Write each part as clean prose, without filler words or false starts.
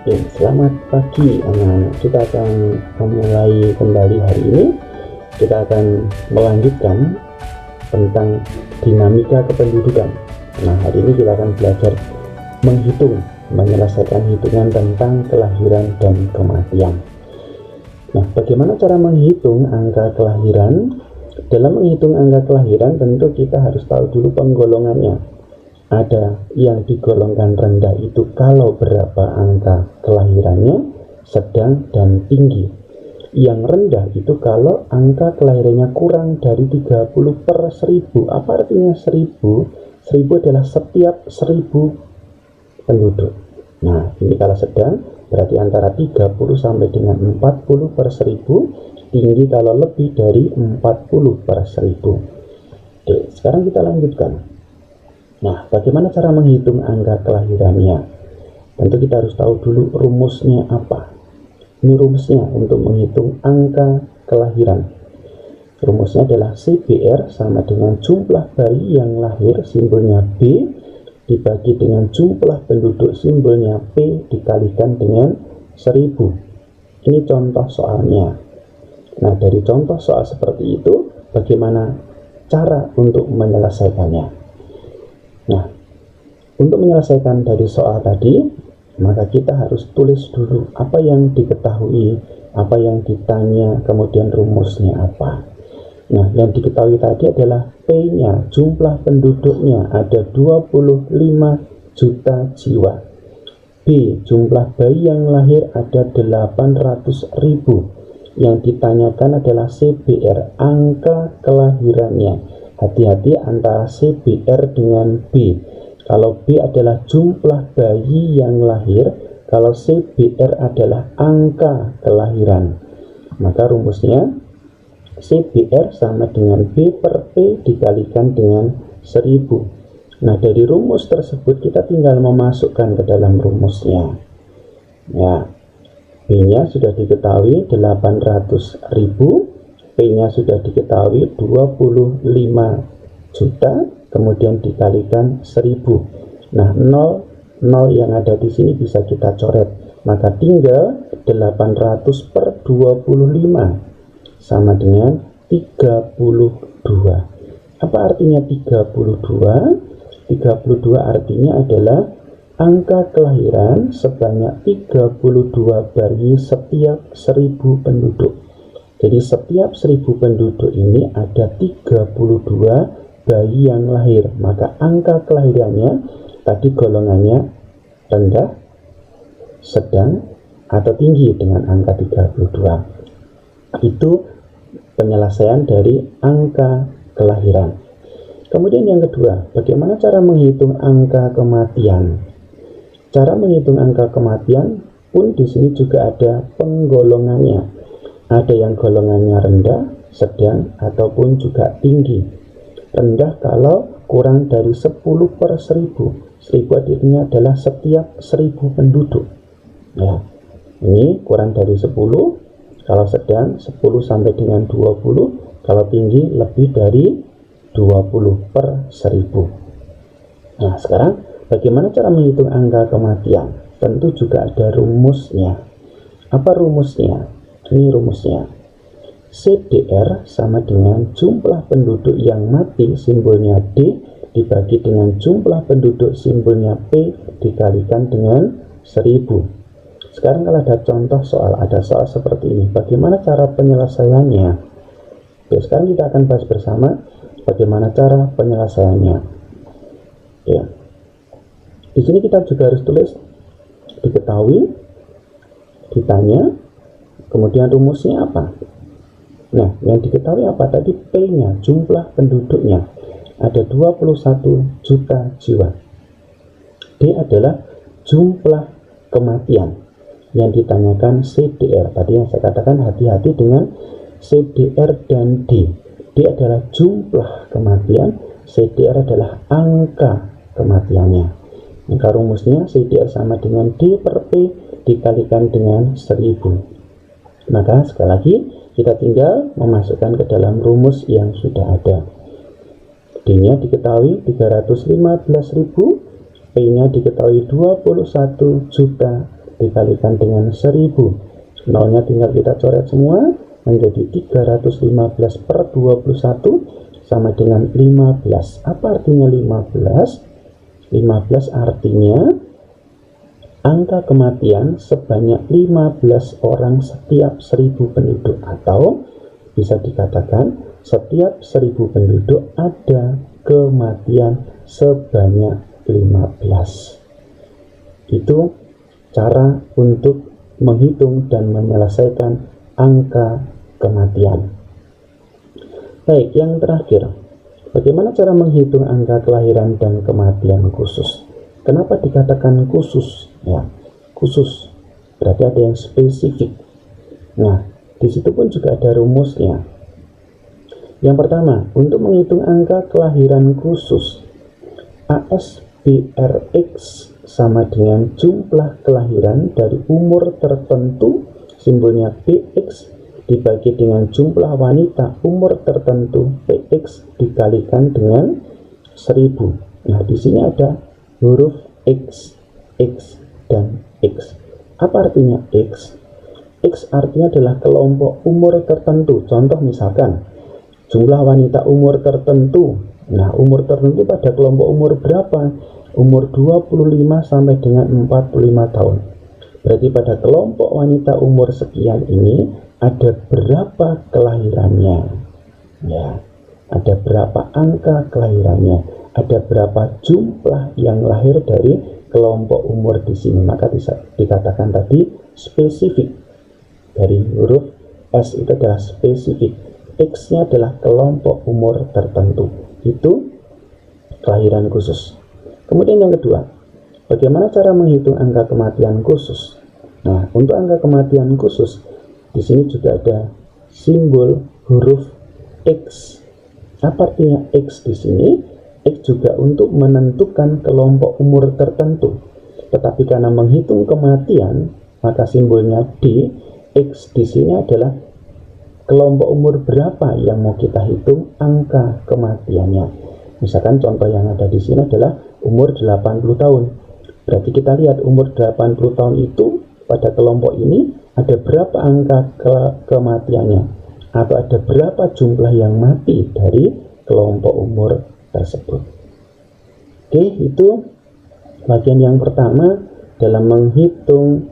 Oke, selamat pagi anak-anak. Kita akan memulai kembali hari ini. Kita akan melanjutkan tentang dinamika kependudukan. Nah, hari ini kita akan belajar menyelesaikan hitungan tentang kelahiran dan kematian. Nah, bagaimana cara menghitung angka kelahiran? Dalam menghitung angka kelahiran tentu kita harus tahu dulu penggolongannya. Ada yang digolongkan rendah itu kalau berapa angka kelahirannya, sedang dan tinggi. Yang rendah itu kalau angka kelahirannya kurang dari 30/1000. Apa artinya 1000? 1000 adalah setiap 1000 penduduk. Nah, ini kalau sedang berarti antara 30 sampai dengan 40/1000. Tinggi kalau lebih dari 40/1000. Oke, sekarang kita lanjutkan. Nah, bagaimana cara menghitung angka kelahirannya? Tentu kita harus tahu dulu rumusnya apa. Ini rumusnya untuk menghitung angka kelahiran. Rumusnya adalah CBR sama dengan jumlah bayi yang lahir simbolnya B dibagi dengan jumlah penduduk simbolnya P dikalikan dengan 1000. Ini contoh soalnya. Nah, dari contoh soal seperti itu, bagaimana cara untuk menyelesaikannya? Nah, untuk menyelesaikan dari soal tadi, maka kita harus tulis dulu apa yang diketahui, apa yang ditanya, kemudian rumusnya apa. Nah, yang diketahui tadi adalah P-nya, jumlah penduduknya ada 25 juta jiwa. B, jumlah bayi yang lahir ada 800.000. Yang ditanyakan adalah CBR, angka kelahirannya. Hati-hati antara CBR dengan B. Kalau B adalah jumlah bayi yang lahir, kalau CBR adalah angka kelahiran. Maka rumusnya CBR sama dengan B per P dikalikan dengan 1000. Nah, dari rumus tersebut kita tinggal memasukkan ke dalam rumusnya. Ya, B-nya sudah diketahui 800.000. P-nya sudah diketahui 25 juta, kemudian dikalikan 1000. Nah, 0 yang ada di sini bisa kita coret. Maka tinggal 800/25 sama dengan 32. Apa artinya 32? 32 artinya adalah angka kelahiran sebanyak 32 bayi setiap 1000 penduduk. Jadi setiap 1000 penduduk ini ada 32 bayi yang lahir. Maka angka kelahirannya tadi golongannya rendah, sedang, atau tinggi dengan angka 32. Itu penyelesaian dari angka kelahiran. Kemudian yang kedua, bagaimana cara menghitung angka kematian? Cara menghitung angka kematian pun di sini juga ada penggolongannya. Ada yang golongannya rendah, sedang, ataupun juga tinggi. Rendah kalau kurang dari 10/1000. 1000 artinya adalah setiap 1000 penduduk. Ya, ini kurang dari 10. Kalau sedang 10 sampai dengan 20. Kalau tinggi lebih dari 20/1000. Nah, sekarang bagaimana cara menghitung angka kematian? Tentu juga ada rumusnya. Apa rumusnya? Ini rumusnya. CDR sama dengan jumlah penduduk yang mati simbolnya D dibagi dengan jumlah penduduk simbolnya P dikalikan dengan 1000. Sekarang kalau ada contoh soal, ada soal seperti ini, bagaimana cara penyelesaiannya? Oke, sekarang kita akan bahas bersama bagaimana cara penyelesaiannya. Ya. Di sini kita juga harus tulis diketahui, ditanya, kemudian rumusnya apa? Nah, yang diketahui apa tadi? P-nya, jumlah penduduknya ada 21 juta jiwa. D adalah jumlah kematian. Yang ditanyakan CDR. Tadi yang saya katakan hati-hati dengan CDR dan D. D adalah jumlah kematian, CDR adalah angka kematiannya. Maka rumusnya CDR sama dengan D per P dikalikan dengan 1000. Maka sekali lagi kita tinggal memasukkan ke dalam rumus yang sudah ada. D-nya diketahui 315.000, P-nya diketahui 21 juta dikalikan dengan 1000. Nolnya tinggal kita coret semua, menjadi 315 per 21 sama dengan 15. Apa artinya 15? 15 artinya angka kematian sebanyak 15 orang setiap 1000 penduduk, atau bisa dikatakan setiap 1000 penduduk ada kematian sebanyak 15. Itu cara untuk menghitung dan menyelesaikan angka kematian. Baik, yang terakhir, bagaimana cara menghitung angka kelahiran dan kematian khusus? Kenapa dikatakan khusus? Ya, khusus berarti ada yang spesifik. Nah, di situ pun juga ada rumusnya. Yang pertama, untuk menghitung angka kelahiran khusus, ASBRX sama dengan jumlah kelahiran dari umur tertentu, simbolnya BX, dibagi dengan jumlah wanita umur tertentu PX dikalikan dengan 1000. Nah, di sini ada huruf X, X, dan X. Apa artinya X? X artinya adalah kelompok umur tertentu. Contoh misalkan jumlah wanita umur tertentu. Nah, umur tertentu pada kelompok umur berapa? Umur 25 sampai dengan 45 tahun. Berarti pada kelompok wanita umur sekian ini ada berapa kelahirannya? Ya, ada berapa angka kelahirannya? Ada berapa jumlah yang lahir dari kelompok umur di sini? Maka bisa dikatakan tadi spesifik. Dari huruf S itu adalah spesifik. X-nya adalah kelompok umur tertentu. Itu kelahiran khusus. Kemudian yang kedua, bagaimana cara menghitung angka kematian khusus? Nah, untuk angka kematian khusus, di sini juga ada simbol huruf X. Apa artinya X di sini? X juga untuk menentukan kelompok umur tertentu. Tetapi karena menghitung kematian, maka simbolnya D. X di sini adalah kelompok umur berapa yang mau kita hitung angka kematiannya. Misalkan contoh yang ada di sini adalah umur 80 tahun. Berarti kita lihat umur 80 tahun itu pada kelompok ini ada berapa angka kematiannya, atau ada berapa jumlah yang mati dari kelompok umur tersebut. Oke, itu bagian yang pertama dalam menghitung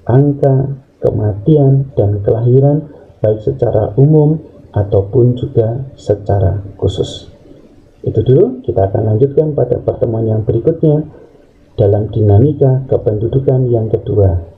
angka kematian dan kelahiran, baik secara umum ataupun juga secara khusus. Itu dulu, kita akan lanjutkan pada pertemuan yang berikutnya dalam dinamika kependudukan yang kedua.